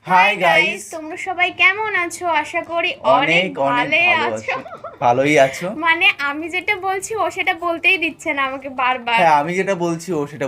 Hi guys, তোমরা সবাই কেমন আছো? আশা করি অনেক ভালোই আছো। মানে আমি যেটা বলছি ও সেটা বলতেই দিচ্ছে না আমাকে বারবার। হ্যাঁ, আমি যেটা বলছি ও সেটা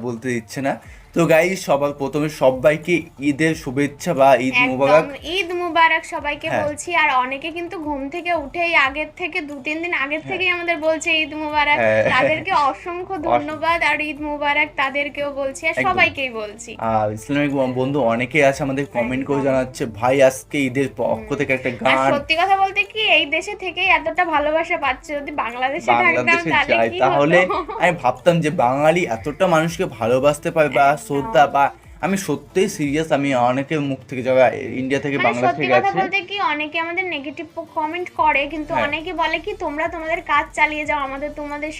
বলতে দিচ্ছে না। তো গাইস, সবার প্রথমে সবাইকে ঈদের শুভেচ্ছা বা ঈদ মুবারক। ঈদ মুবারক সবাইকে হ্যাঁ। বলছি। আর অনেকে কিন্তু ঘুম থেকে উঠেই আগের থেকে 2-3 দিন আগের থেকেই আমাদের বলছে ঈদ মুবারক। হ্যাঁ। তাদেরকে অসংখ্য ধন্যবাদ আর ঈদ মুবারক তাদেরকেও বলছি আর একদম। সবাইকেই বলছি। আর ইসলামিক বন্ধু অনেকে আছে আমাদের কমেন্ট করে একদম। জানাচ্ছে ভাই আজকে ঈদের পক্ষ থেকে একটা আর গান। সত্যি কথা বলতে কি এই দেশে থেকেই এতটা ভালোবাসা পাচ্ছে, যদি বাংলাদেশে থাকতাম বাংলাদেশে তাহলে যাই কি তাহলে হতো? আমি ভাবতাম যে বাঙালি এতটা মানুষকে ভালোবাসতে পারে বা একদম। শ্রদ্ধা বা আমি সত্যিই সিরিয়াস। আমি অনেকের মুখ থেকে যারা ইন্ডিয়া থেকে মানে বাংলাদেশে সত্যি কথা গেছে, বলতে কি অনেকে আমাদের নেগেটিভ কমেন্ট করে, কিন্তু হ্যাঁ। অনেকে বলে কি তোমরা তোমাদের কাজ চালিয়ে যাও, আমাদের তোমাদের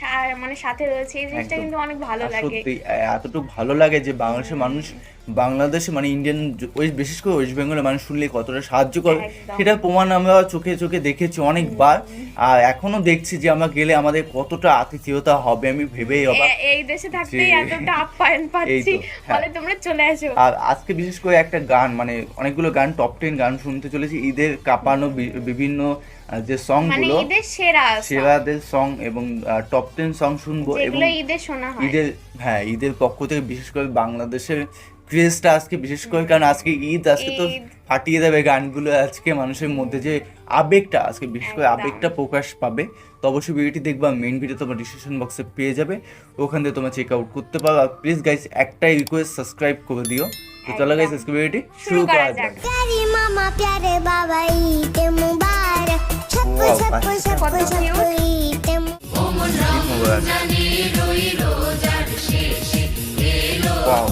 মানে সাথে রয়েছে, এই জিনিসটা একদম। কিন্তু অনেক ভালো আর লাগে। সত্যি এতটুকু ভালো লাগে যে বাংলাদেশের মানুষ বাংলাদেশে মানে ইন্ডিয়ান বিশেষ করে ওয়েস্ট বেঙ্গলের মানুষ শুনলে কতটা সাহায্য করে একদম। সেটার প্রমাণ আমরা চোখে চোখে দেখেছি অনেকবার। আর এখনো দেখছি যে আমরা গেলে আমাদের কতটা আতিথেয়তা হবে, আমি ভেবেই অবাক। এই দেশে থাকতেই যে- এতটা আপ্যায়ন পাচ্ছি, এই তো, হ্যাঁ। ফলে তোমরা চলে আসো। আর আজকে বিশেষ করে একটা গান, মানে অনেকগুলো গান, টপ 10 গান শুনতে চলেছি ঈদের কাঁপানো বিভিন্ন যে সং মানে গুলো, ঈদের সেরা সেরাদের সং এবং টপ 10 সং শুনবো। এবং যেগুলো ঈদের শোনা হয়। ঈদের পক্ষ থেকে বিশেষ করে বাংলাদেশের ক্রেজটা আজকে বিশেষ করে, কারণ আজকে ঈদ, আজকে তো ঈদ। ফাটিয়ে দেবে গানগুলো। আজকে মানুষের মধ্যে যে আবেগটা, আজকে বিশেষ করে একদম। আবেগটা প্রকাশ পাবে। তো অবশ্যই ভিডিওটি দেখবা, মেইন ভিডিও তোমার ডিসক্রিপশন বক্সে পেয়ে যাবে, ওখান থেকে তোমরা চেক আউট করতে পারো। আর প্লিজ গাইস, একটাই রিকোয়েস্ট, সাবস্ক্রাইব করে দিও। তো চলো গাইস, আজকে ভিডিওটি শুরু করা যাক। प्यारी मामा प्यारे बाबा ईद मुबारक छप Wow, छप अच्छा। छप कत छप cute। ईद Wow.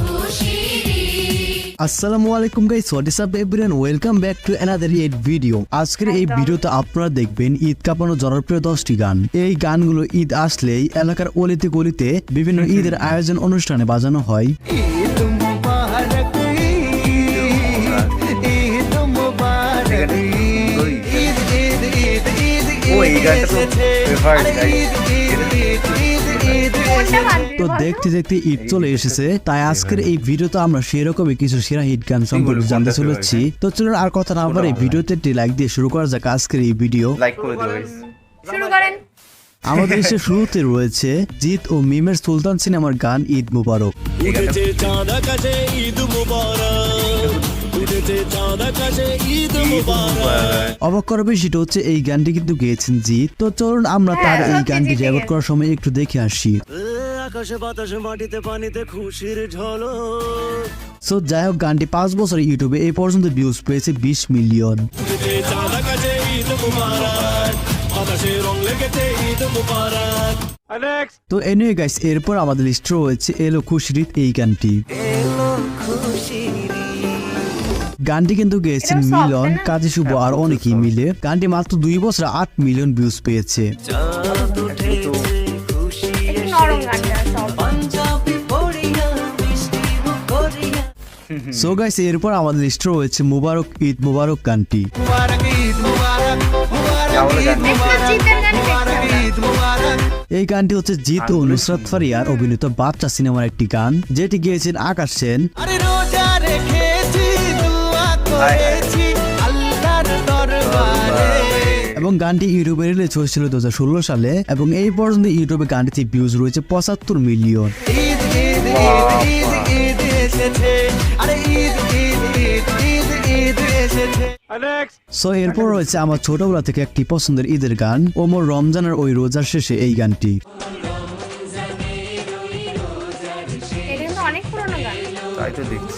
আসসালামু আলাইকুম guys, what is up everyone, welcome back to another Eid video. আজকের এই একদম। ভিডিওতে আপনারা দেখবেন ঈদ কাঁপানো জনপ্রিয় 10টি গান। এই গানগুলো ঈদ আসলেই এলাকার অলিতে গলিতে বিভিন্ন ঈদের আয়োজন অনুষ্ঠানে বাজানো হয়। ও, এই গানটা তো favorite, guys। কোনটা বান্ধবী তো বলো? দেখতে দেখতে ঈদ চলে এসেছে, তাই আজকের এই ভিডিওতে আমরা সেরকমই কিছু সেরা হিট গান সম্পর্কে জানতে চলেছি। তো চলুন আর কথা না বলে ভিডিওতে একটি লাইক দিয়ে শুরু করা যাক আজকের এই ভিডিও। লাইক করে দিও গাইস। শুরু করেন। আমাদের দেশের শুরুতে রয়েছে জিৎ ও মিমের সুলতান সিনেমার গান ঈদ মুবারক। উঠেছে চাঁদ আকাশে ঈদ মুবারক, উঠেছে চাঁদ আকাশে ঈদ মুবারক। অবাক করার বিষয়টা হচ্ছে এই গানটি কিন্তু গেয়েছেন জিৎ। তো চলুন আমরা তার এই সত্যি গানটি জিতে রেকর্ড গেছে। করার সময় একটু দেখে আসি। আকাশে বাতাসে মাটিতে পানিতে খুশির ঝলক, সো যাই হোক, গানটি 5 বছর ইউটিউবে এই পর্যন্ত ভিউজ পেয়েছে 20 মিলিয়ন। উঠেছে চাঁদ আকাশে ঈদ মুবারক, বাতাসে রং লেগেছে ঈদ মুবারক। তো এনিওয়ে গাইস, এরপর আমাদের লিস্টে রয়েছে এলো খুশির ঈদ এই গানটি। গানটি কিন্তু গেয়েছেন এটাও soft, মিলন, তাই না? কাজী শুভ আর অনেকেই মিলে। গানটি মাত্র 2 বছরে 8 মিলিয়ন ভিউজ পেয়েছে। চাঁদ উঠেছে খুশি একটু নরম গানটা সব। পাঞ্জাবি পড়িয়া মিষ্টি মুখ করিয়া। সো গাইস, এরপর আমাদের লিস্টে রয়েছে মুবারক ঈদ মুবারক গানটি। মুবারক ঈদ মুবারক, মুবারক কেমন গান? দেখো জিতের গান দেখছি আমরা। এই গানটি হচ্ছে জিৎ ও নুসরাত ফারিয়ার অভিনীত বাচ্চা সিনেমার একটি গান, যেটি গেয়েছেন আকাশ সেন। আরে রোজা রেখেছি দোয়া করেছি আল্লাহর দরবারে। এবং গানটি ইউটিউবে রিলিজ হয়েছিল 2016 সালে এবং এই পর্যন্ত ইউটিউবে গানটিতে ভিউজ রয়েছে 75 মিলিয়ন। ঈদ ঈদ ঈদ ঈদ ঈদ এসেছে, আরে ঈদ ঈদ ঈদ ঈদ ঈদ এসেছে। সো এরপর রয়েছে আমার ছোটবেলা থেকে একটি পছন্দের ঈদের গান, ওমর রমজানের ওই রোজার শেষে এই গানটি। এটা কিন্তু অনেক পুরনো গান। তাই তো দেখছি।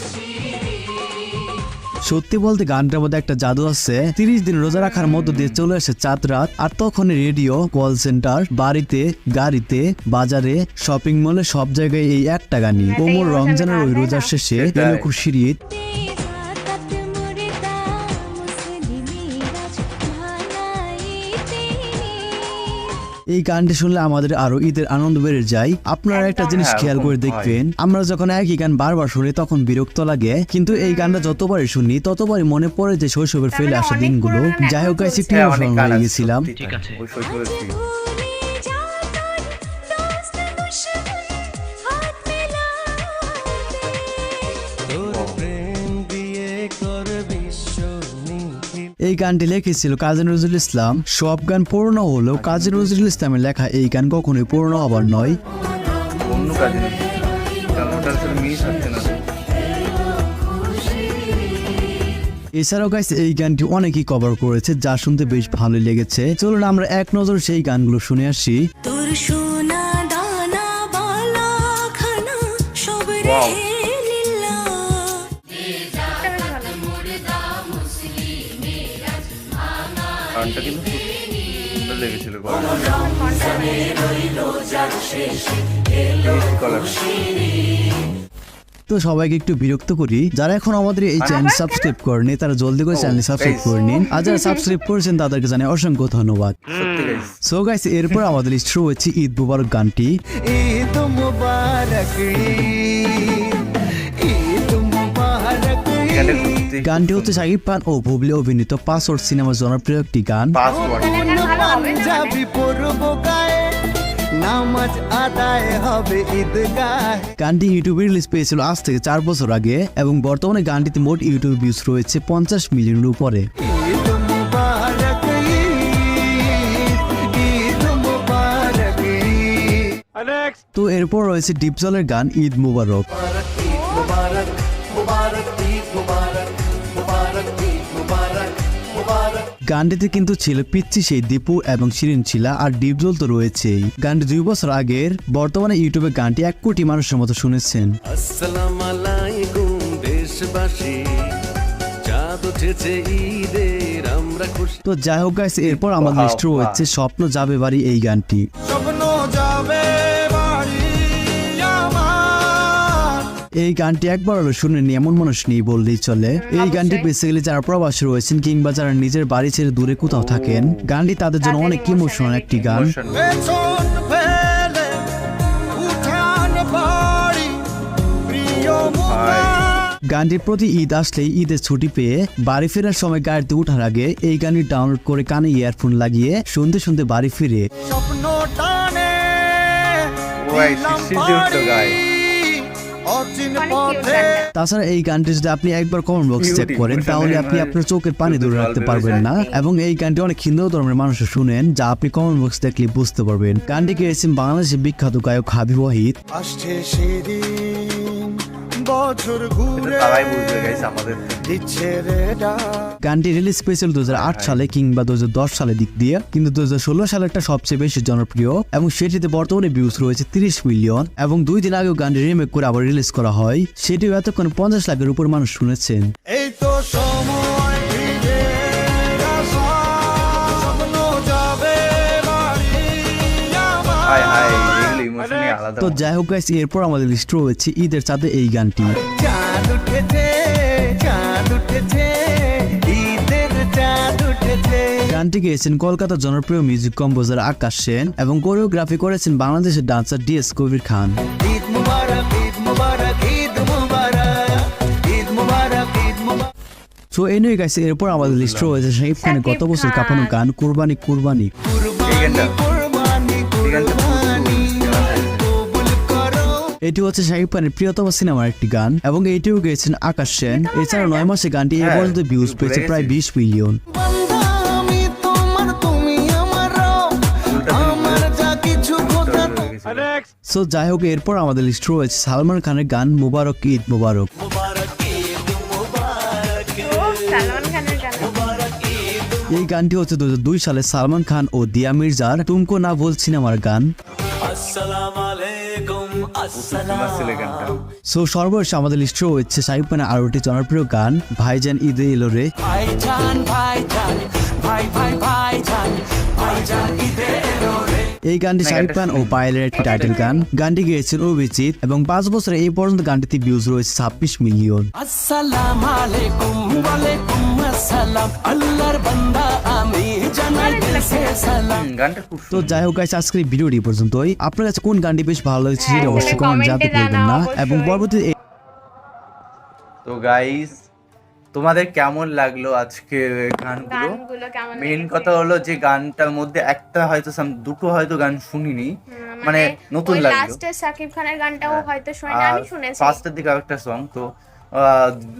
সত্যি বলতে গানটার মধ্যে একটা জাদু আছে। 30 দিন রোজা রাখার মধ্য দিয়ে চলে আসে চাঁদ রাত, আর তখন রেডিও, কল সেন্টার, বাড়িতে, গাড়িতে, বাজারে, শপিং মলে সব জায়গায় এই একটা গানই, ওমর রমজানের ওই রোজার শেষে এলো খুশির ঈদ। এই গানটি শুনলে আমাদের আরো ঈদের আনন্দ বেড়ে যায়। আপনারা একটা জিনিস হ্যাঁ, খেয়াল করে ওরকম দেখবেন, আমরা যখন একই গান বারবার শুনি তখন বিরক্ত লাগে, কিন্তু এই গানটা যতবারই শুনি ততবারই মনে পড়ে যে শৈশবের ফেলে আসা অনেক দিনগুলো। পুরনো গান যাই হোক এখন গাইস, একটু হ্যাঁ, অনেক ইমোশনাল গান হয়ে আছে, গেছিলাম। সত্যি তাই। ওই শৈশবের ফিল। তোর প্রেম বিয়ে করে এই গানটি লিখেছিল কাজী নজরুল ইসলাম। সব গান পূর্ণ হলেও কাজী নজরুল ইসলামের লেখা এই গান কখনোই পূর্ণ হবার নয়। অন্য কাজে নেই, কারণ ওটার সাথে মিস হচ্ছে না। এছাড়াও গাইস এই গানটি অনেকেই কভার করেছে, যা শুনতে বেশ ভালোই লেগেছে। চলুন আমরা এক নজর সেই গানগুলো শুনে আসি। তোর সোনা দানা বালা খানা সব রে লীলা। এটা বেশ ভালো। গানটা কিন্তু খুব সুন্দর লেগেছিল, গলাটা। তো সবাইকে একটু বিরক্ত করি, যারা এখন আমাদের এই চ্যানেল সাবস্ক্রাইব করেনি তারা জলদি করে চ্যানেল সাবস্ক্রাইব করে নিন, আর যারা সাবস্ক্রাইব করেছেন তাদেরকে জানাই অসংখ্য ধন্যবাদ। সত্যি গাইস, সো গাইস, এরপর আমাদের লিস্ট রয়েছে ঈদ মুবারক গানটি। ঈদ মুবারক, ঈদ মুবারক। গানটা সত্যি গানটি হচ্ছে শাকিব খান ও বুবলি অভিনীত পাসওয়ার্ড সিনেমার জনপ্রিয় একটি গান। পাসওয়ার্ড। গান ভালো হবে না পাঞ্জাবি পরব গায়ে, নামাজ আদায় হবে ঈদগাহে। গানটি ইউটিউবে রিলিজ পেয়েছিল আজ থেকে 4 বছর আগে এবং বর্তমানে গানটিতে মোট ইউটিউব ভিউজ রয়েছে 50 মিলিয়নের উপরে। ঈদ মুবারক, ঈদ মুবারক। তো এরপর রয়েছে ডিপজলের গান ঈদ মুবারক। গানটিতে কিন্তু ছিল পিচ্চি সেই দীপু এবং শিরিন ছিলা, আর ডিপজল তো রয়েছেই। গানটি 2 বছর আগের, বর্তমানে ইউটিউবে গানটি 1 কোটি মানুষের মতো শুনেছেন। আসসালামু আলাইকুম দেশবাসী, চাঁদ উঠেছে ঈদের আমরা খুশি। তো যাই হোক গাইস, এরপর আমাদের বাহ, লিস্টে রয়েছে স্বপ্ন যাবে বাড়ি এই গানটি। স্বপ্ন যাবে বাড়ি আমার। এই গানটি একবার হলো শুনেনি এমন মানুষ নেই বললেই চলে। এই গানটি বেসিক্যালি যারা প্রবাসী রয়েছেন কিংবা যারা নিজের বাড়ি ছেড়ে দূরে কোথাও থাকেন, গানটি তাদের জন্য অনেক ইমোশনাল একটি গান। পেছন ফেলে উঠান বাড়ি, প্রিয় মুখা। গানটির প্রতি ঈদ আসলেই ঈদের ছুটি পেয়ে বাড়ি ফেরার সময় গাড়িতে ওঠার আগে এই গানটি ডাউনলোড করে কানে ইয়ারফোন লাগিয়ে শুনতে শুনতে বাড়ি ফিরে স্বপ্ন টানে ওয়াই, দিলাম শিশির দিয়ে উঠলো গায়ে। অচিন অনেক cute পথে। গানটা। তাছাড়া এই গানটি যদি আপনি একবার কমেন্ট বক্স চেক Cute করেন emotion তাহলে এর আপনি মানে আপনার চোখের পানি ধরে রাখতে জল পারবেন বেরোয় না। এবং এই গানটি অনেক হিন্দু ধর্মের মানুষ শুনেন, যা আপনি কমেন্ট বক্স দেখলে বুঝতে পারবেন। গানটি গেয়েছেন বাংলাদেশের বিখ্যাত গায়ক হাবিব ওয়াহিদ। আসছে সেদিন, বছর এটা ঘুরে তারাই বুঝবে গাইস, আমাদের থেকে। দিচ্ছে রে ডাক। গানটি রিলিজ পেয়েছিল 2008 সালে কিংবা 2010 সালের দিক দিয়ে, কিন্তু 2016 সালেরটা সবচেয়ে বেশি জনপ্রিয় এবং সেটিতে বর্তমানে ভিউজ রয়েছে 30 মিলিয়ন। এবং 2 দিন আগেও গানটি রিমেক করে আবার রিলিজ করা হয়, সেটিও এতক্ষণ 50 লাখের উপর মানুষ শুনেছেন। এই তো সময় ফিরে আসা, স্বপ্ন যাবে বাড়ি আমার। হাই হাই, এগুলো ইমোশনই আলাদা। তো যাই হোক গাইস, এরপর আমাদের লিস্ট রয়েছে ঈদের চাঁদে এই গানটি। চাঁদ উঠেছে, চাঁদ উঠেছে, ঈদের চাঁদ উঠেছে। গানটি গেয়েছেন কলকাতার জনপ্রিয় মিউজিক কম্পোজার আকাশ সেন এবং কোরিওগ্রাফি করেছেন বাংলাদেশের ডান্সার ডিএস কবির খান। ঈদ মুবারক, ঈদ মুবারক, ঈদ মুবারক, ঈদ মুবারক, ঈদ মুবারক। সো এই নিয়ে গাইছে এরপর আমাদের লিস্ট রয়েছে শাকিব খানের গত বছর শাকিব কাঁপানো খান। গান কুরবানি কুরবানি। গানটা। কুরবানি, কুরবানি, কবুল করো। এটি হচ্ছে শাকিব খানের প্রিয়তম সিনেমার একটি গান এবং এটিও গেয়েছেন আকাশ সেন। এছাড়া 9 মাসে গানটি এ হ্যাঁ, পর্যন্ত ভিউজ পেয়েছে প্রায় 20 মিলিয়ন। বান্দা আমি তোমার, তুমি আমার, আমার যা কিছু কথা তো। সো যাই হোক, এরপর আমাদের লিস্ট রয়েছে সালমান খানের গান মুবারক ঈদ মুবারক। ও সালমান খানের গান। এই গানটি হচ্ছে 2002 সালে সালমান খান ও দিয়া মির্জার তুমকো না ভুল সিনেমার গান। আসসালামু আলাইকুম, ফেমাস ছিল গানটা। সো সর্বশেষ আমাদের লিস্টে রয়েছে শাকিব খানের আরো একটি জনপ্রিয় গান ভাইজান ঈদে এলো রে। ভাইজান ভাইজান, ভাই ভাই ভাইজান, ভাইজান ঈদে এলো রে। এই গানটি শাকিব খান ও পায়েলের একটি টাইটেল গান। গানটি গেয়েছেন অভিজিৎ এবং 5 বছরে এই পর্যন্ত গানটিতে ভিউজ রয়েছে 26 মিলিয়ন। আসসালামু আলাইকুম, ওয়ালাইকুম আসসালাম, আল্লাহর বান্দা আমি জানাই দিল সে সালাম। গানটা খুব তো যাই হোক গাইস, আজকের এই ভিডিওটি এই পর্যন্তই। আপনার কাছে কোন গানটি বেশ ভালো লাগছে সেটা হ্যাঁ, অবশ্যই সেটা কমেন্ট জানাতে কমেন্টে ভুলবেন না জানাও এবং অবশ্যই। পরবর্তীতে তো গাইস, তোমাদের কেমন লাগলো আজকের গানগুলো? গানগুলো কেমন মেইন লেগেছে? কথা হলো যে গানটার মধ্যে একটা হয়তো দুটো হয়তো গান শুনিনি, মানে নতুন ওই লাগলো। লাস্টে সাকিব খানের গানটাও হয়তো শুনিনি, আর আমি শুনেছি। ফার্স্টের দিকে আরেকটা সং, তো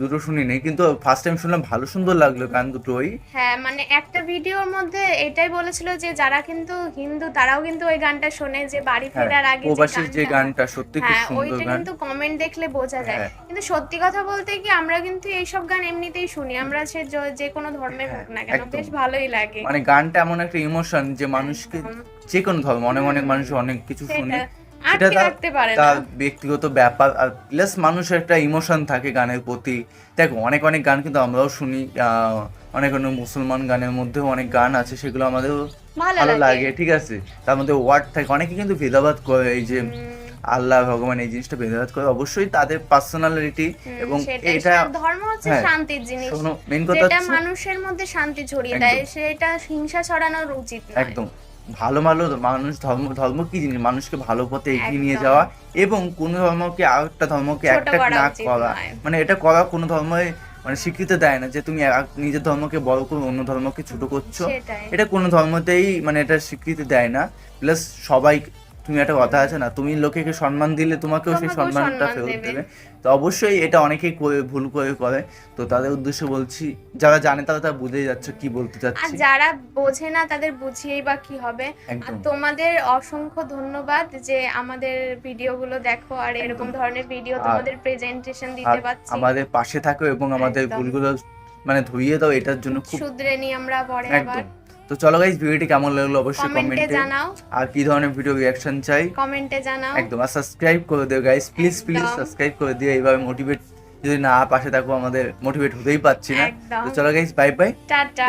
দুটো শুনিনি, কিন্তু ফার্স্ট টাইম শুনলাম, ভালো সুন্দর লাগলো গান দুটোই। হ্যাঁ মানে একটা ভিডিওর মধ্যে এটাই বলেছিল যে যারা কিন্তু হিন্দু তারাও কিন্তু ওই গানটা শোনে, যে বাড়ি হ্যাঁ, ফেরার আগে প্রবাসীর যে গানটা সত্যি খুব হ্যাঁ সুন্দর ওইটা গান। কিন্তু কমেন্ট দেখলে বোঝা যায়। হ্যাঁ। কিন্তু সত্যি কথা বলতে কি আমরা কিন্তু এইসব গান এমনিতেই শুনি, আমরা সে যে কোনো ধর্মের হোক না কেন, একদম। বেশ ভালোই লাগে। মানে গানটা এমন একটা ইমোশন যে মানুষকে যে কোনো ধর্ম, অনেক অনেক মানুষ অনেক কিছু শুনে, আটকে রাখতে পারে না। তার ব্যক্তিগত ব্যাপার, আর প্লাস মানুষের একটা ইমোশন থাকে গানের প্রতি। দেখো অনেক অনেক গান কিন্তু আমরাও শুনি, অনেক অনেক মুসলমান গানের মধ্যেও অনেক গান আছে, সেগুলো আমাদের ভালো লাগে, ঠিক আছে। তার মধ্যে ওয়ার্ড থাকে, অনেকে কিন্তু ভেদাভেদ করে, এই যে আল্লাহ ভগবান এই জিনিসটা ভেদাভেদ করে, অবশ্যই তাদের পার্সোনালিটি। এবং এটা ধর্ম হচ্ছে হ্যাঁ, শান্তির জিনিস, শোনো মেইন কথা যেটা হচ্ছে মানুষের মধ্যে শান্তি ছড়িয়ে একদম। দেয়, সেটা হিংসা ছড়ানোর উচিত নয়। একদম ভালো ভালো মানুষ, ধর্ম কি জিনিস, মানুষকে ভালো পথে এগিয়ে নিয়ে একদম। যাওয়া, এবং কোন ধর্মকে আরেকটা ধর্মকে ছোট অ্যাটাক করা না উচিত করা, নয়। মানে এটা করা কোনো ধর্মই মানে স্বীকৃতি দেয় না, যে তুমি নিজের ধর্মকে বড় করে অন্য ধর্মকে ছোট করছো, সেটাই। এটা কোনো ধর্মতেই মানে এটা স্বীকৃতি দেয় না। প্লাস সবাই, তুমি একটা কথা আছে না, তুমি লোকেকে সম্মান দিলে তোমাকেও সেই তোমাকেও সম্মানটা সম্মান ফেরত দেবে। দেবে। তো অবশ্যই এটা অনেকেই ভুল করে, তো তাদের উদ্দেশ্যে বলছি, যারা জানে তারা বুঝেই যাচ্ছে কি বলতে আর চাচ্ছি। যারা বোঝে না তাদের বুঝিয়েই বা কি হবে। আর একদম। তোমাদের অসংখ্য ধন্যবাদ যে আমাদের ভিডিওগুলো দেখো, আর এরকম ধরনের ভিডিও তোমাদের প্রেজেন্টেশন আর দিতে পারছি, আমাদের পাশে থাকো এবং আমাদের একদম। ভুলগুলো মানে ধরিয়ে দাও, এটার জন্য খুব শুধরে নিই আমরা পরে আবার। একদম। তো চলো গাইস, ভিডিওটি কেমন লাগলো অবশ্যই কমেন্টে কমেন্টে জানাও, আর কি ধরনের ভিডিও রিঅ্যাকশন চাই কমেন্টে জানাও। একদম। আর সাবস্ক্রাইব করে দিও গাইস, প্লিজ একদম। সাবস্ক্রাইব করে দিও, এইভাবে মোটিভেট যদি না পাশে থাকো, আমাদের মোটিভেট হতেই পারছি না। একদম। তো চলো গাইস, বাই বাই। টাটা।